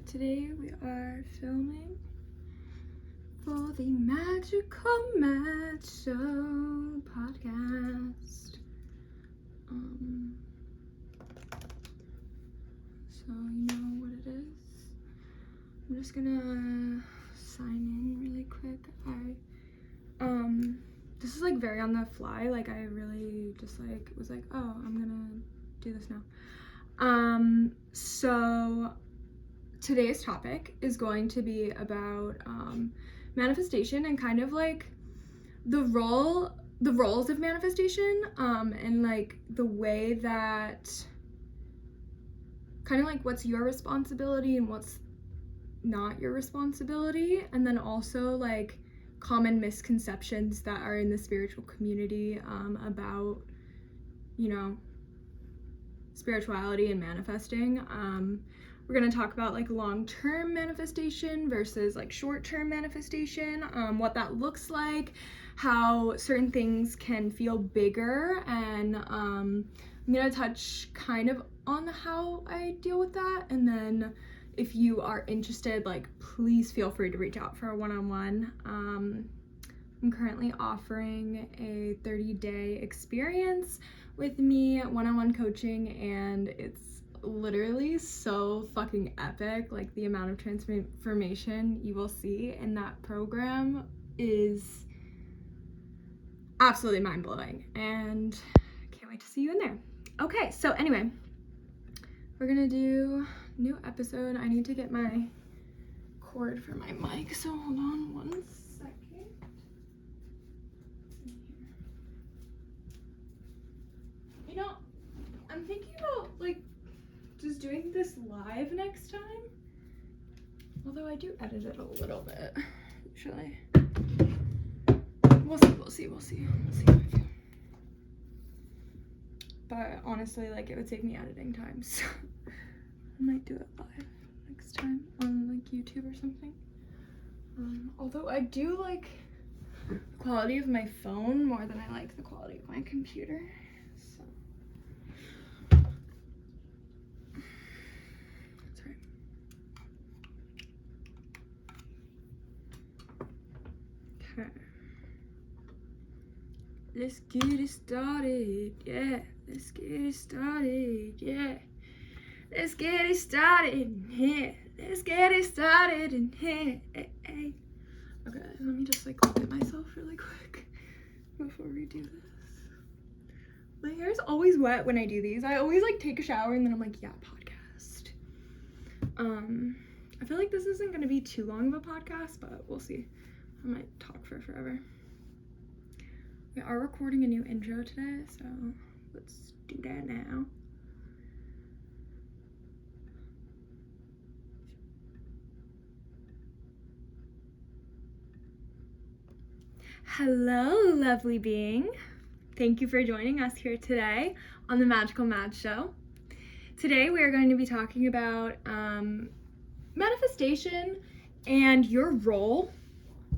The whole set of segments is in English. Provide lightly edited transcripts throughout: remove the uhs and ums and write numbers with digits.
Today we are filming for the Magical Mad Show podcast. So you know what it is. I'm just gonna sign in really quick. This is like very on the fly. Like I really just like was like, oh, I'm gonna do this now. So today's topic is going to be about manifestation and kind of like the roles of manifestation, and like the way that kind of like what's your responsibility and what's not your responsibility, and then also like common misconceptions that are in the spiritual community about, you know, spirituality and manifesting. We're going to talk about like long-term manifestation versus like short-term manifestation, what that looks like, how certain things can feel bigger, and I'm going to touch kind of on how I deal with that. And then if you are interested, like please feel free to reach out for a one-on-one. I'm currently offering a 30-day experience with me, one-on-one coaching, and it's literally so fucking epic. Like the amount of transformation you will see in that program is absolutely mind-blowing, and I can't wait to see you in there. Okay, so anyway, we're gonna do new episode. I need to get my cord for my mic, so hold on one second. You know, I'm thinking about like just doing this live next time. Although I do edit it a little bit, usually. We'll see how I feel. But honestly, like it would save me editing time, so I might do it live next time on like YouTube or something. Although I do like the quality of my phone more than I like the quality of my computer. So that's right. Okay. Let's get it started, yeah. Let's get it started, yeah. Let's get it started in here. Let's get it started in here. Hey, hey. Okay, let me just like look at myself really quick before we do this. My hair is always wet when I do these. I always like take a shower and then I'm like, yeah, podcast. I feel like this isn't gonna be too long of a podcast, but we'll see. I might talk for forever. We are recording a new intro today, so let's do that now. Hello, lovely being. Thank you for joining us here today on the Magical Mad Show. Today we are going to be talking about manifestation and your role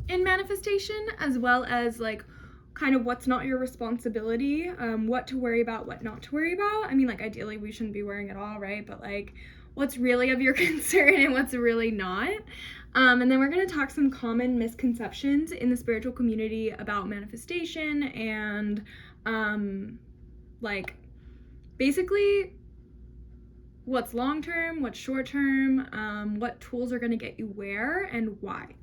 in manifestation, as well as like kind of what's not your responsibility, what to worry about, what not to worry about. I mean, like ideally we shouldn't be worrying at all, right? But like what's really of your concern and what's really not. And then we're going to talk some common misconceptions in the spiritual community about manifestation and like basically what's long-term, what's short-term, what tools are going to get you where and why.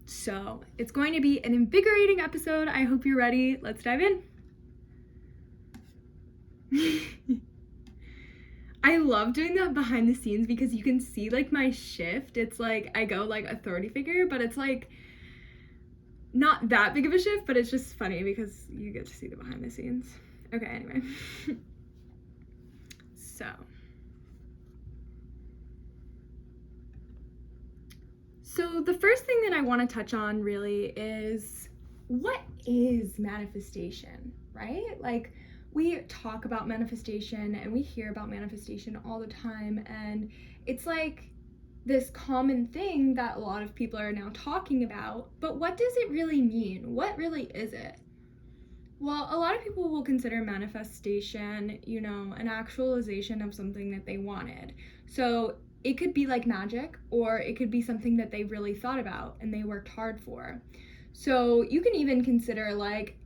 So it's going to be an invigorating episode. I hope you're ready. Let's dive in. I love doing that behind the scenes because you can see like my shift. It's like I go like authority figure, but it's like not that big of a shift, but it's just funny because you get to see the behind the scenes. Okay, anyway. So the first thing that I want to touch on really is, what is manifestation, right? Like we talk about manifestation and we hear about manifestation all the time, and it's like this common thing that a lot of people are now talking about, but what does it really mean? What really is it? Well, a lot of people will consider manifestation, you know, an actualization of something that they wanted. So it could be like magic, or it could be something that they really thought about and they worked hard for. So you can even consider like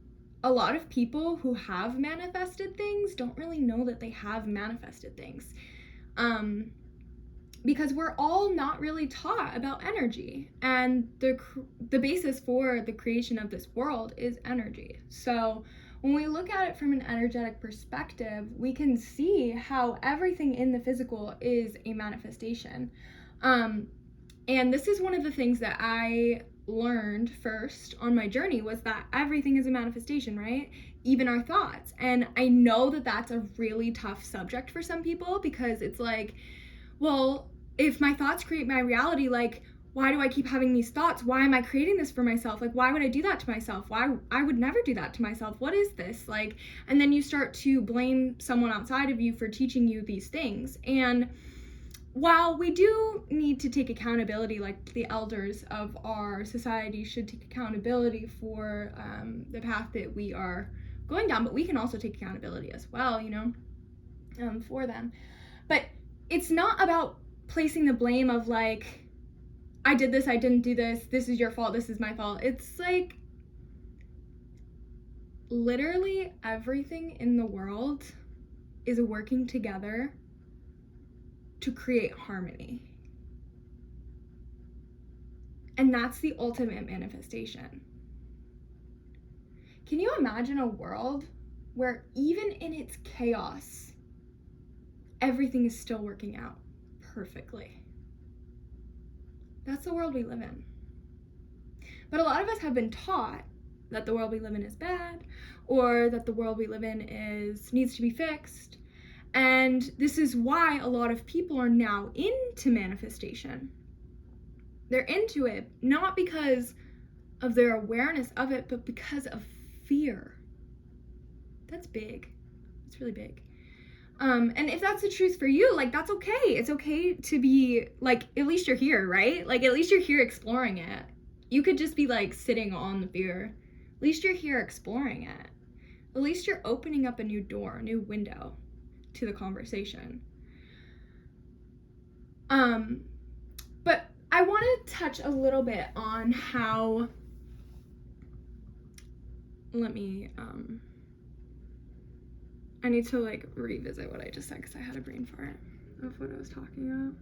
a lot of people who have manifested things don't really know that they have manifested things. Because we're all not really taught about energy, and the basis for the creation of this world is energy. So when we look at it from an energetic perspective, we can see how everything in the physical is a manifestation. And this is one of the things that I learned first on my journey, was that everything is a manifestation, right? Even our thoughts. And I know that that's a really tough subject for some people, because it's like, well, if my thoughts create my reality, like, why do I keep having these thoughts? Why am I creating this for myself? Like, why would I do that to myself? Why I would never do that to myself. What is this? Like, and then you start to blame someone outside of you for teaching you these things. And while we do need to take accountability, like the elders of our society should take accountability for the path that we are going down, but we can also take accountability as well, you know, for them. But it's not about placing the blame of like, I did this, I didn't do this, this is your fault, this is my fault. It's like, literally everything in the world is working together to create harmony. And that's the ultimate manifestation. Can you imagine a world where even in its chaos, everything is still working out perfectly? That's the world we live in. But a lot of us have been taught that the world we live in is bad, or that the world we live in needs to be fixed. And this is why a lot of people are now into manifestation. They're into it not because of their awareness of it, but because of fear. That's big. It's really big. And if that's the truth for you, like, that's okay. It's okay to be like, at least you're here, right? Like, at least you're here exploring it. You could just be like sitting on the fear. At least you're here exploring it. At least you're opening up a new door, a new window to the conversation. But I want to touch a little bit on how, I need to like revisit what I just said, because I had a brain fart of what I was talking about.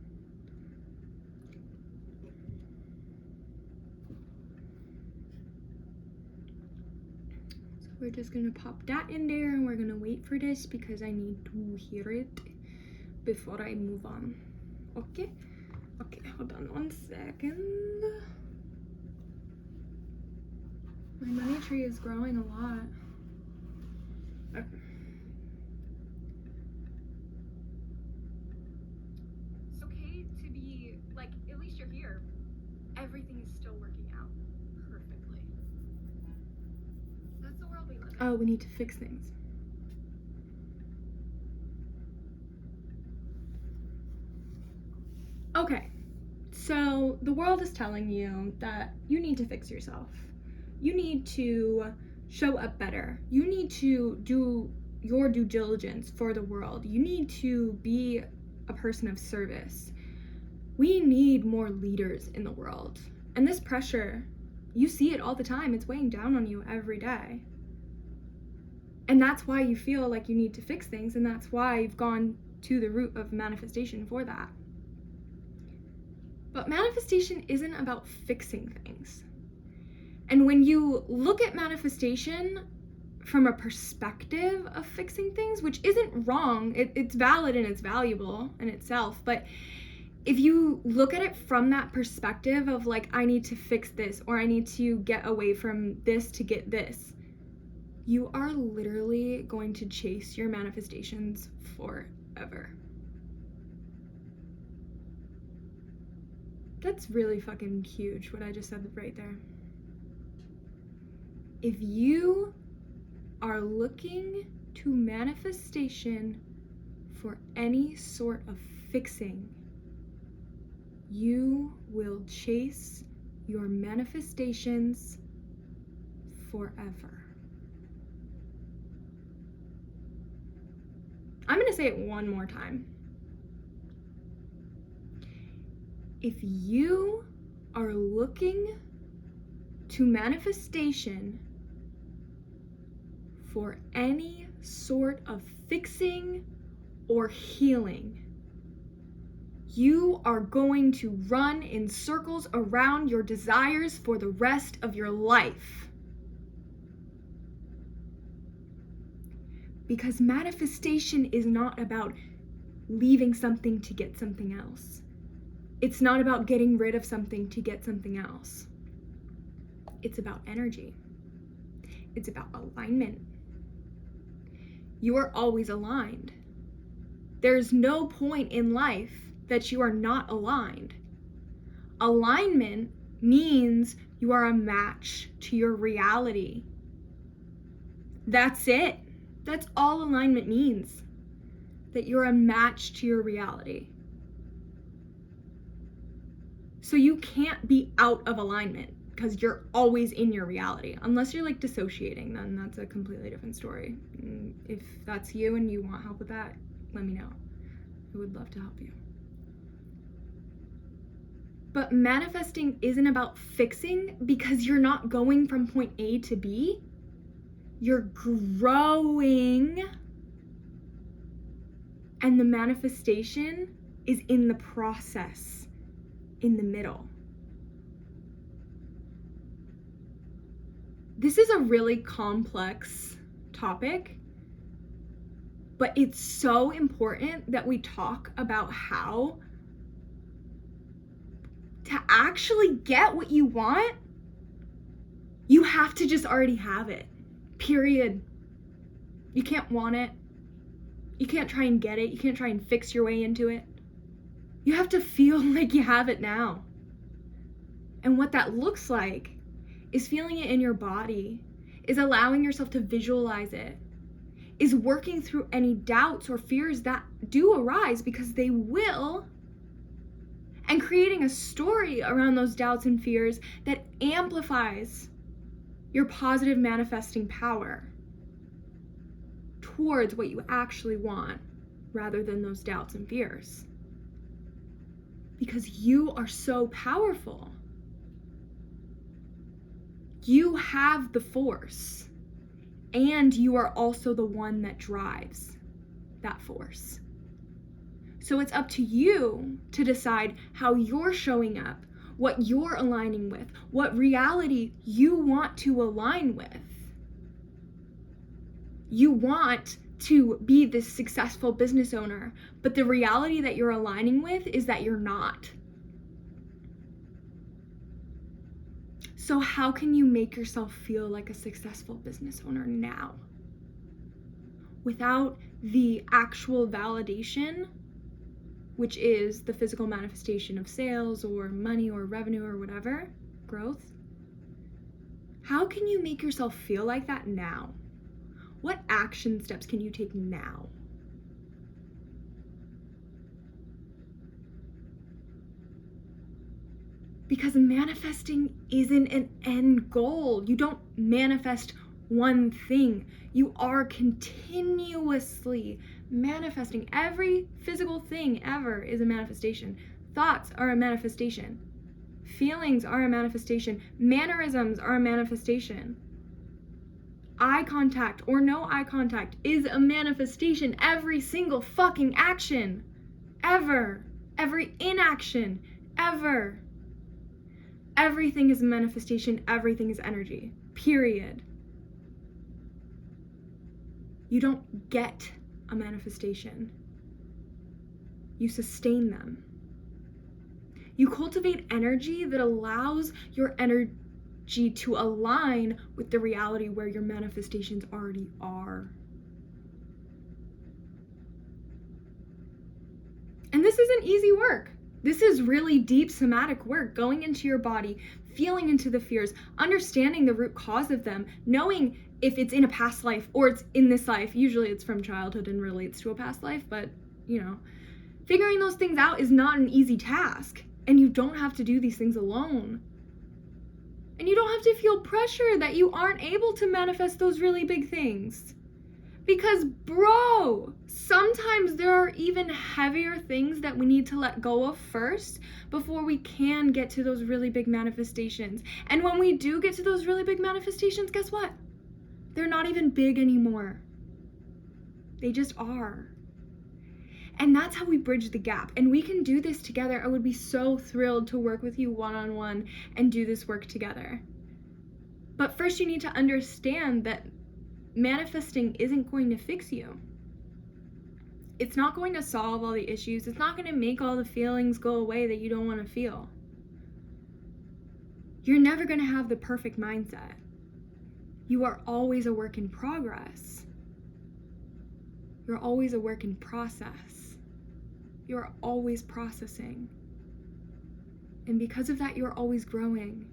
So we're just gonna pop that in there, and we're gonna wait for this because I need to hear it before I move on. Okay, hold on 1 second. My money tree is growing a lot. Okay. It's okay to be like, at least you're here. Everything is still working out perfectly. That's the world we live in. Oh, we need to fix things. Okay, so the world is telling you that you need to fix yourself. You need to show up better. You need to do your due diligence for the world. You need to be a person of service. We need more leaders in the world. And this pressure, you see it all the time. It's weighing down on you every day. And that's why you feel like you need to fix things, and that's why you've gone to the root of manifestation for that. But manifestation isn't about fixing things. And when you look at manifestation from a perspective of fixing things, which isn't wrong, it's valid and it's valuable in itself, but if you look at it from that perspective of like, I need to fix this, or I need to get away from this to get this, you are literally going to chase your manifestations forever. That's really fucking huge, what I just said right there. If you are looking to manifestation for any sort of fixing, you will chase your manifestations forever. I'm gonna say it one more time. If you are looking to manifestation for any sort of fixing or healing, you are going to run in circles around your desires for the rest of your life. Because manifestation is not about leaving something to get something else. It's not about getting rid of something to get something else. It's about energy. It's about alignment. You are always aligned. There's no point in life that you are not aligned. Alignment means you are a match to your reality. That's it. That's all alignment means. That you're a match to your reality. So you can't be out of alignment because you're always in your reality. Unless you're like dissociating, then that's a completely different story. If that's you and you want help with that, let me know. I would love to help you. But manifesting isn't about fixing, because you're not going from point A to B. You're growing. And the manifestation is in the process, in the middle. This is a really complex topic, but it's so important that we talk about how to actually get what you want. You have to just already have it, period. You can't want it. You can't try and get it. You can't try and fix your way into it. You have to feel like you have it now. And what that looks like is feeling it in your body, is allowing yourself to visualize it, is working through any doubts or fears that do arise, because they will, and creating a story around those doubts and fears that amplifies your positive manifesting power towards what you actually want, rather than those doubts and fears. Because you are so powerful. You have the force, and you are also the one that drives that force. So it's up to you to decide how you're showing up, what you're aligning with, what reality you want to align with. You want to be this successful business owner, but the reality that you're aligning with is that you're not. So how can you make yourself feel like a successful business owner now? Without the actual validation, which is the physical manifestation of sales or money or revenue or whatever, growth. How can you make yourself feel like that now? What action steps can you take now? Because manifesting isn't an end goal. You don't manifest one thing. You are continuously manifesting. Every physical thing ever is a manifestation. Thoughts are a manifestation. Feelings are a manifestation. Mannerisms are a manifestation. Eye contact or no eye contact is a manifestation. Every single fucking action ever. Every inaction ever. Everything is a manifestation. Everything is energy. Period. You don't get a manifestation. You sustain them. You cultivate energy that allows your energy to align with the reality where your manifestations already are. And this isn't easy work. This is really deep somatic work, going into your body, feeling into the fears, understanding the root cause of them, knowing if it's in a past life or it's in this life. Usually it's from childhood and relates to a past life, but figuring those things out is not an easy task. And you don't have to do these things alone. And you don't have to feel pressure that you aren't able to manifest those really big things. Because, bro, sometimes there are even heavier things that we need to let go of first before we can get to those really big manifestations. And when we do get to those really big manifestations, guess what? They're not even big anymore. They just are. And that's how we bridge the gap. And we can do this together. I would be so thrilled to work with you one-on-one and do this work together. But first you need to understand that manifesting isn't going to fix you. It's not going to solve all the issues. It's not going to make all the feelings go away that you don't want to feel. You're never going to have the perfect mindset. You are always a work in progress. You're always a work in process. You're always processing. And because of that, you're always growing.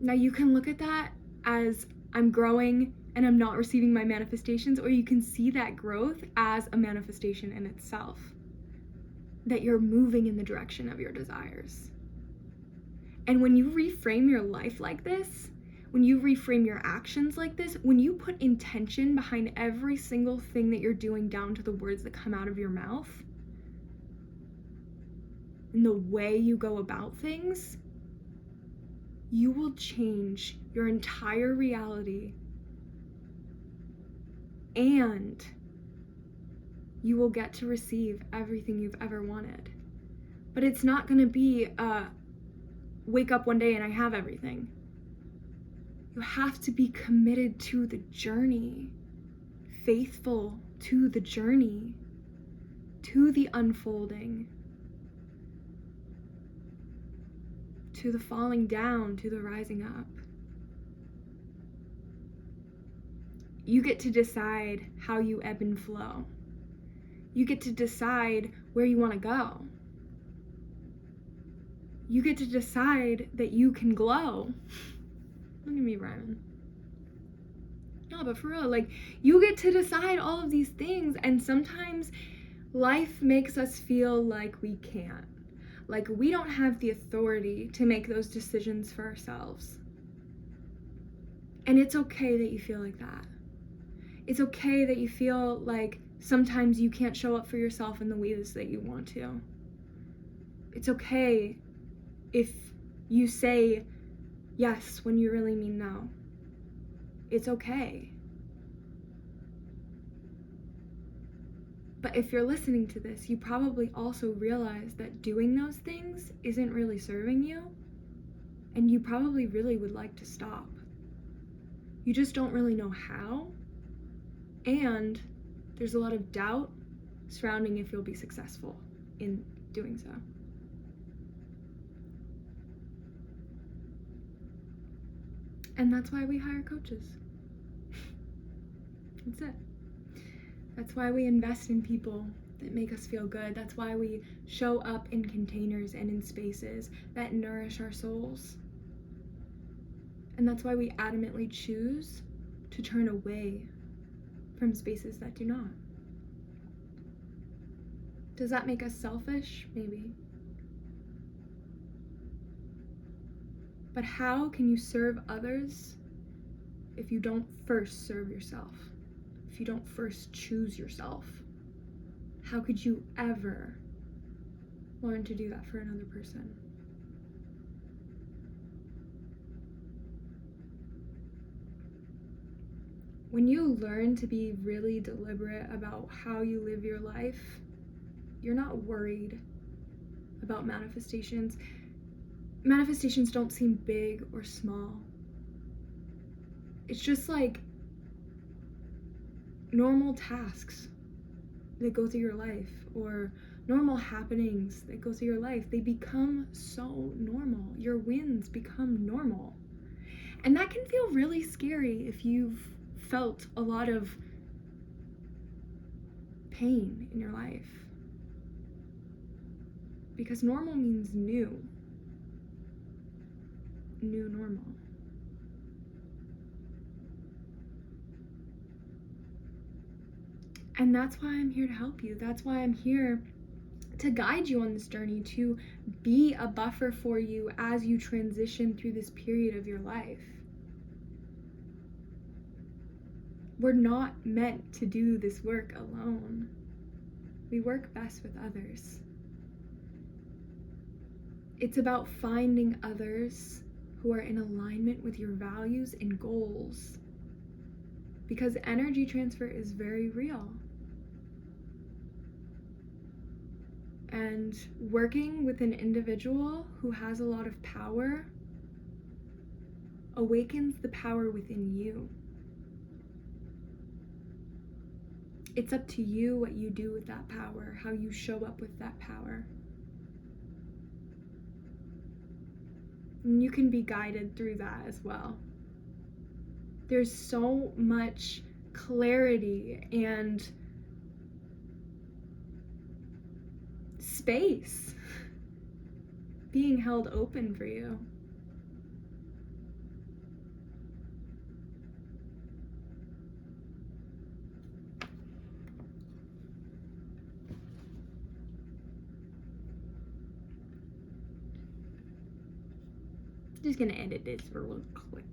Now you can look at that as I'm growing and I'm not receiving my manifestations, or you can see that growth as a manifestation in itself, that you're moving in the direction of your desires. And when you reframe your life like this, when you reframe your actions like this, when you put intention behind every single thing that you're doing down to the words that come out of your mouth, and the way you go about things, you will change your entire reality, and you will get to receive everything you've ever wanted. But it's not going to be wake up one day and I have everything. You have to be committed to the journey, faithful to the journey, to the unfolding, to the falling down, to the rising up. You get to decide how you ebb and flow. You get to decide where you want to go. You get to decide that you can glow. Look at me rhyming. No, but for real, like, you get to decide all of these things, and sometimes life makes us feel like we can't. Like we don't have the authority to make those decisions for ourselves. And it's okay that you feel like that. It's okay that you feel like sometimes you can't show up for yourself in the ways that you want to. It's okay if you say yes when you really mean no. It's okay. But if you're listening to this, you probably also realize that doing those things isn't really serving you, and you probably really would like to stop. You just don't really know how, and there's a lot of doubt surrounding if you'll be successful in doing so. And that's why we hire coaches. That's it. That's why we invest in people that make us feel good. That's why we show up in containers and in spaces that nourish our souls. And that's why we adamantly choose to turn away from spaces that do not. Does that make us selfish? Maybe. But how can you serve others if you don't first serve yourself? If you don't first choose yourself? How could you ever learn to do that for another person? When you learn to be really deliberate about how you live your life, you're not worried about manifestations. Manifestations don't seem big or small. It's just like normal tasks that go through your life, or normal happenings that go through your life. They become so normal. Your wins become normal. And that can feel really scary if you've felt a lot of pain in your life. Because normal means new. New normal. And that's why I'm here to help you. That's why I'm here to guide you on this journey, to be a buffer for you as you transition through this period of your life. we're not meant to do this work alone. We work best with others. It's about finding others who are in alignment with your values and goals, because energy transfer is very real. And working with an individual who has a lot of power awakens the power within you. It's up to you what you do with that power, how you show up with that power. And you can be guided through that as well. There's so much clarity and space being held open for you. Just gonna edit this real quick.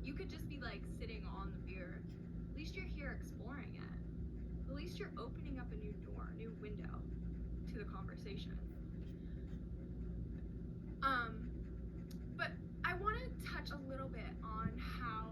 You could just be like sitting on the fear. At least you're here exploring it. At least you're opening up a new door, a new window to the conversation. But I want to touch a little bit on how,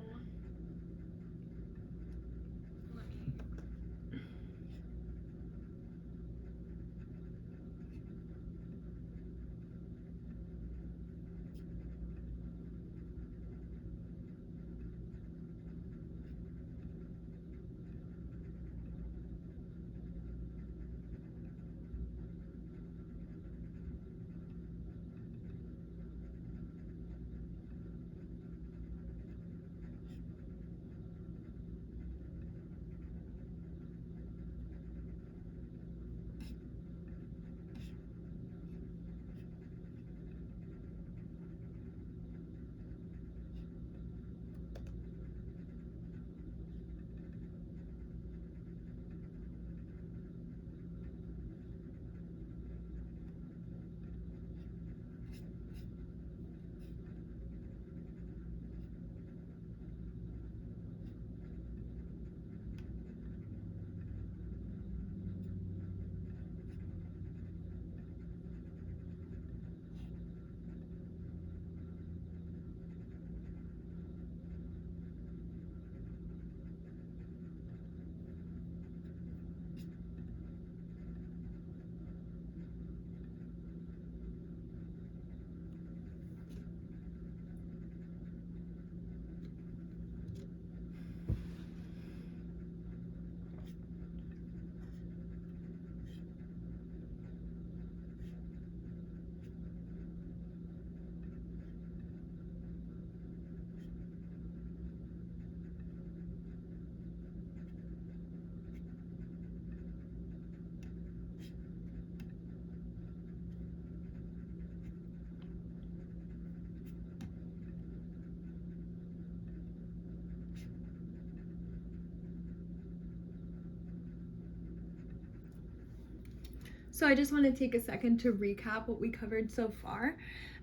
so I just want to take a second to recap what we covered so far.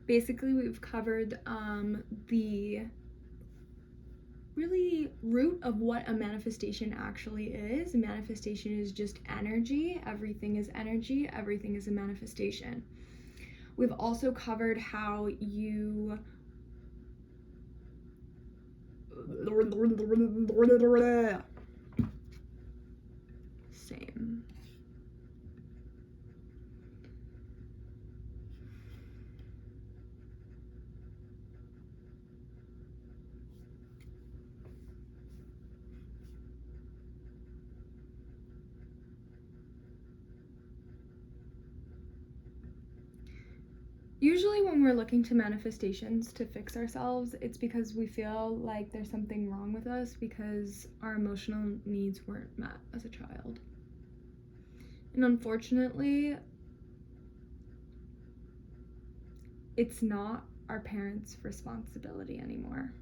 Basically, we've covered the really root of what a manifestation actually is. A manifestation is just energy. Everything is energy. Everything is a manifestation. We've also covered how you same. Usually when we're looking to manifestations to fix ourselves, it's because we feel like there's something wrong with us because our emotional needs weren't met as a child. And unfortunately, it's not our parents' responsibility anymore.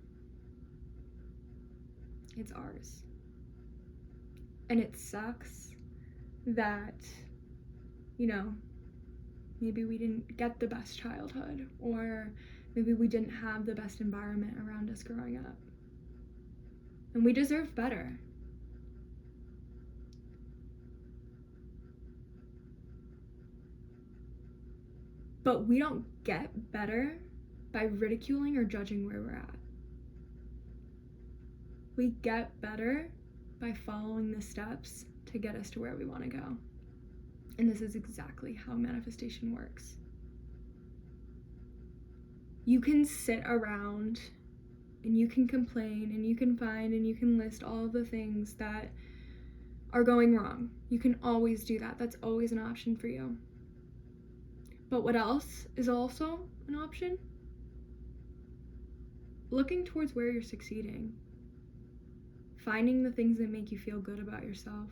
It's ours. And it sucks that, maybe we didn't get the best childhood, or Maybe we didn't have the best environment around us growing up. And we deserve better. But we don't get better by ridiculing or judging where we're at. We get better by following the steps to get us to where we want to go. And this is exactly how manifestation works. You can sit around and you can complain and you can find and you can list all of the things that are going wrong. You can always do that. That's always an option for you. But what else is also an option? Looking towards where you're succeeding. Finding the things that make you feel good about yourself.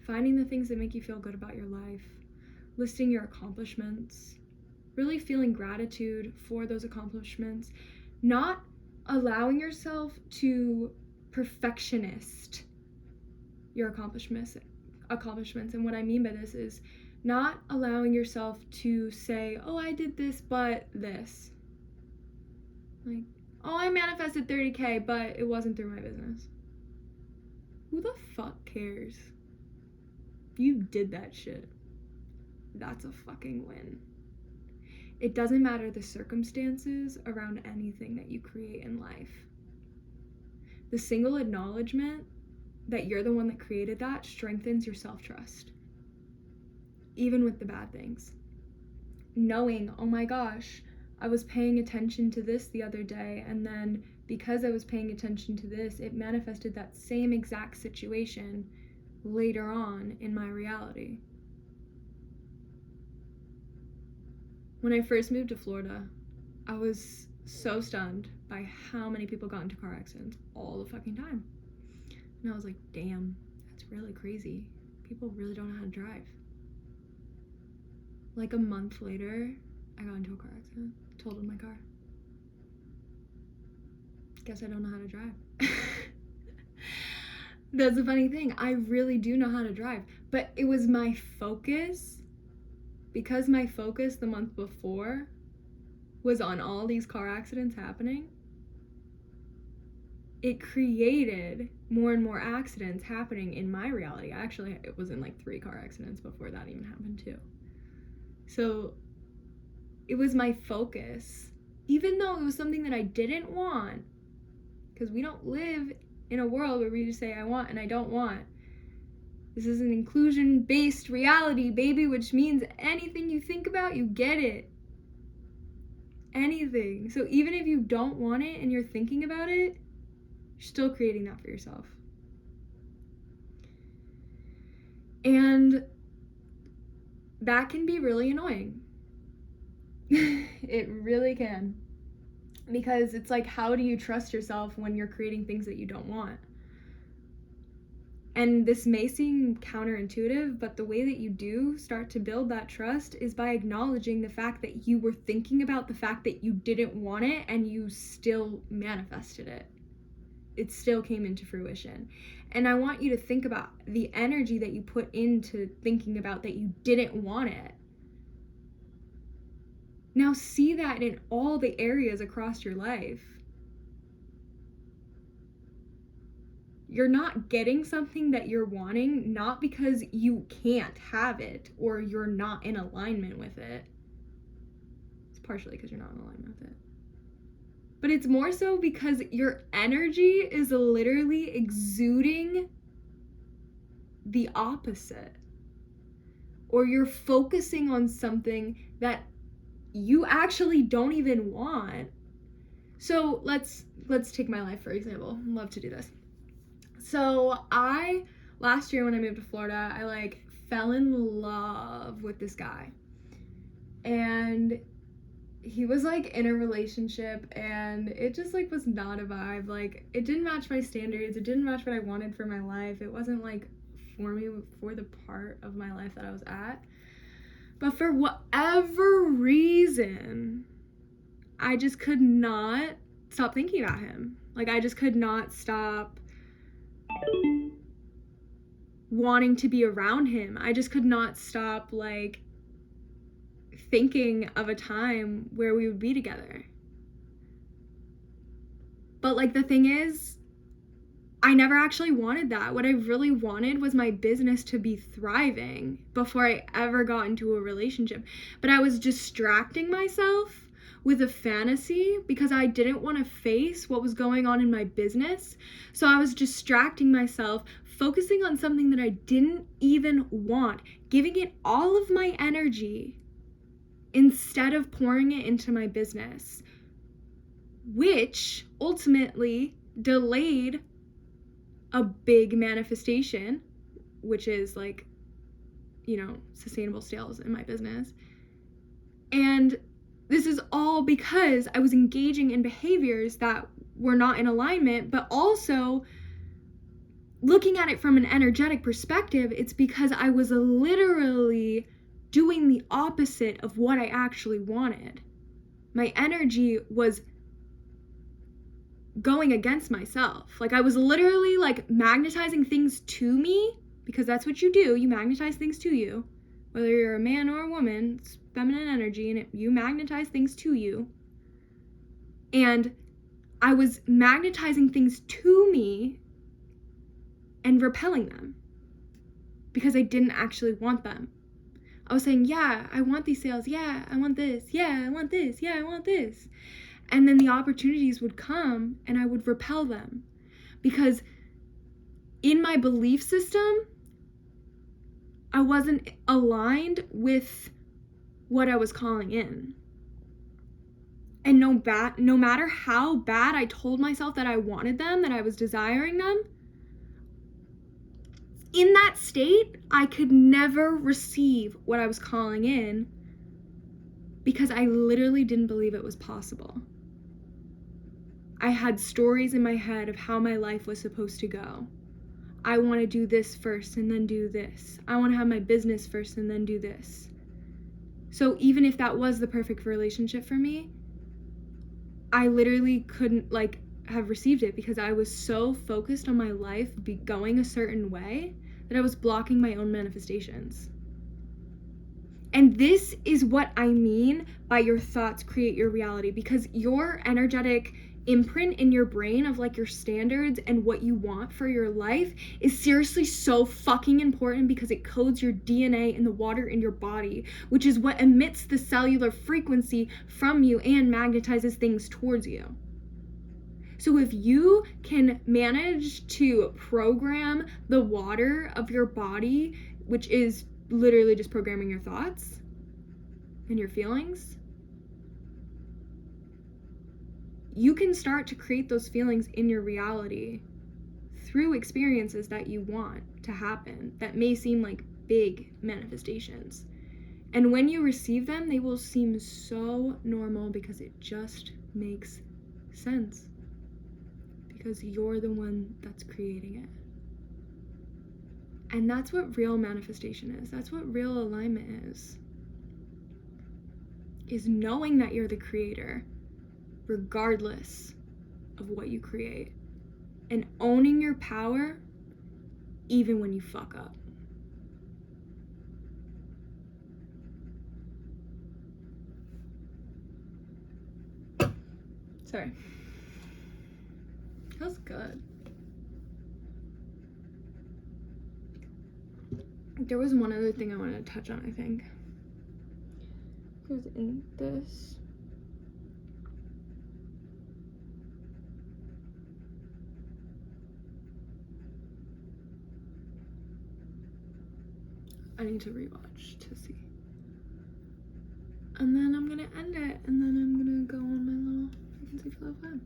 Finding the things that make you feel good about your life. Listing your accomplishments. Really feeling gratitude for those accomplishments. Not allowing yourself to perfectionist your accomplishments. And what I mean by this is not allowing yourself to say, oh, I did this, but this. Like, oh, I manifested 30K, but it wasn't through my business. Who the fuck cares? You did that shit. That's a fucking win. It doesn't matter the circumstances around anything that you create in life. The single acknowledgement that you're the one that created that strengthens your self-trust. Even with the bad things. Knowing, oh my gosh, I was paying attention to this the other day, and then because I was paying attention to this, it manifested that same exact situation later on in my reality. When I first moved to Florida, I was so stunned by how many people got into car accidents all the fucking time. And I was like, damn, that's really crazy. People really don't know how to drive. Like a month later, I got into a car accident, totaled my car. Guess I don't know how to drive. That's the funny thing. I really do know how to drive, but it was my focus, because my focus the month before was on all these car accidents happening. It created more and more accidents happening in my reality. Actually, it was in like 3 car accidents before that even happened too. So it was my focus, even though it was something that I didn't want, because we don't live in a world where we just say I want and I don't want. This is an inclusion-based reality, baby, which means anything you think about, you get it. Anything. So even if you don't want it and you're thinking about it, you're still creating that for yourself. And that can be really annoying. It really can. Because it's like, how do you trust yourself when you're creating things that you don't want? And this may seem counterintuitive, but the way that you do start to build that trust is by acknowledging the fact that you were thinking about the fact that you didn't want it and you still manifested it. It still came into fruition. And I want you to think about the energy that you put into thinking about that you didn't want it. Now see that in all the areas across your life. You're not getting something that you're wanting, not because you can't have it or you're not in alignment with it. It's partially because you're not in alignment with it. But it's more so because your energy is literally exuding the opposite. Or you're focusing on something that you actually don't even want. So let's take my life for example. I love to do this. So last year when I moved to Florida, I fell in love with this guy. And he was in a relationship and it just was not a vibe. It didn't match my standards. It didn't match what I wanted for my life. It wasn't for me, for the part of my life that I was at. But for whatever reason, I just could not stop thinking about him. I just could not stop wanting to be around him. I just could not stop thinking of a time where we would be together. But like the thing is, I never actually wanted that. What I really wanted was my business to be thriving before I ever got into a relationship. But I was distracting myself with a fantasy because I didn't want to face what was going on in my business. So I was distracting myself, focusing on something that I didn't even want, giving it all of my energy instead of pouring it into my business, which ultimately delayed a big manifestation, which is like, sustainable sales in my business. And this is all because I was engaging in behaviors that were not in alignment, but also looking at it from an energetic perspective, it's because I was literally doing the opposite of what I actually wanted. My energy was going against myself. Like I was literally like magnetizing things to me, because that's what you do. You magnetize things to you. Whether you're a man or a woman, it's feminine energy, and you magnetize things to you. And I was magnetizing things to me and repelling them because I didn't actually want them. I was saying, yeah, I want these sales. Yeah, I want this. Yeah, I want this. Yeah, I want this. And then the opportunities would come and I would repel them because in my belief system, I wasn't aligned with what I was calling in. And no matter how bad I told myself that I wanted them, that I was desiring them, in that state, I could never receive what I was calling in because I literally didn't believe it was possible. I had stories in my head of how my life was supposed to go. I want to do this first and then do this. I want to have my business first and then do this. So even if that was the perfect relationship for me, I literally couldn't have received it because I was so focused on my life going a certain way that I was blocking my own manifestations. And this is what I mean by your thoughts create your reality, because your energetic imprint in your brain of your standards and what you want for your life is seriously so fucking important because it codes your DNA in the water in your body, which is what emits the cellular frequency from you and magnetizes things towards you. So if you can manage to program the water of your body, which is literally just programming your thoughts and your feelings, you can start to create those feelings in your reality through experiences that you want to happen that may seem like big manifestations. And when you receive them, they will seem so normal because it just makes sense. Because you're the one that's creating it. And that's what real manifestation is. That's what real alignment is knowing that you're the creator regardless of what you create, and owning your power even when you fuck up. Sorry. That was good. There was one other thing I wanted to touch on, I think. Because in this, I need to rewatch to see. And then I'm gonna end it, and then I'm gonna go on my little frequency flow fun.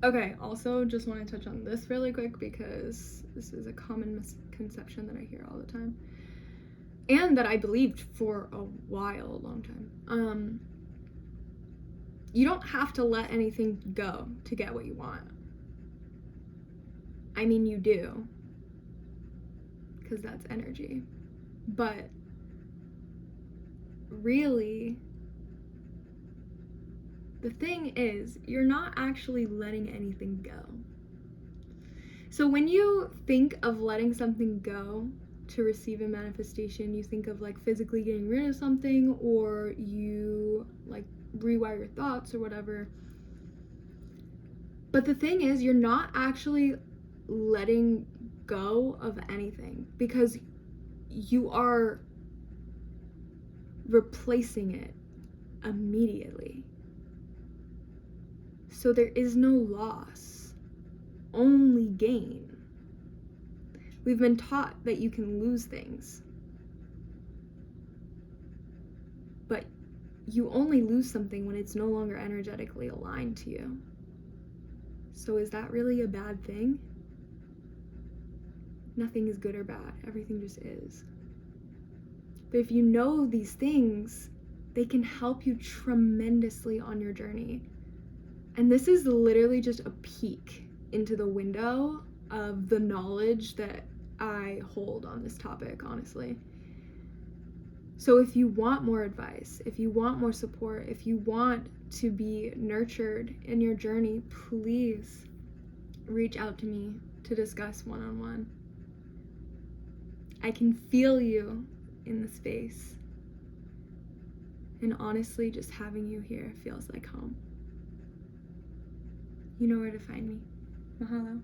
Okay, also just want to touch on this really quick because this is a common misconception that I hear all the time and that I believed for a long time. You don't have to let anything go to get what you want. I mean, you do, because that's energy. But really, the thing is, you're not actually letting anything go. So when you think of letting something go to receive a manifestation, you think of like physically getting rid of something, or you like rewire your thoughts or whatever. But the thing is, you're not actually letting go of anything, because you are replacing it immediately. So there is no loss, only gain. We've been taught that you can lose things, but you only lose something when it's no longer energetically aligned to you. So is that really a bad thing? Nothing is good or bad. Everything just is. But if you know these things, they can help you tremendously on your journey. And this is literally just a peek into the window of the knowledge that I hold on this topic, honestly. So if you want more advice, if you want more support, if you want to be nurtured in your journey, please reach out to me to discuss one-on-one. I can feel you in the space. And honestly, just having you here feels like home. You know where to find me. Mahalo.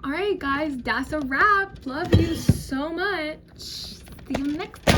All right, guys, that's a wrap. Love you so much. See you next time.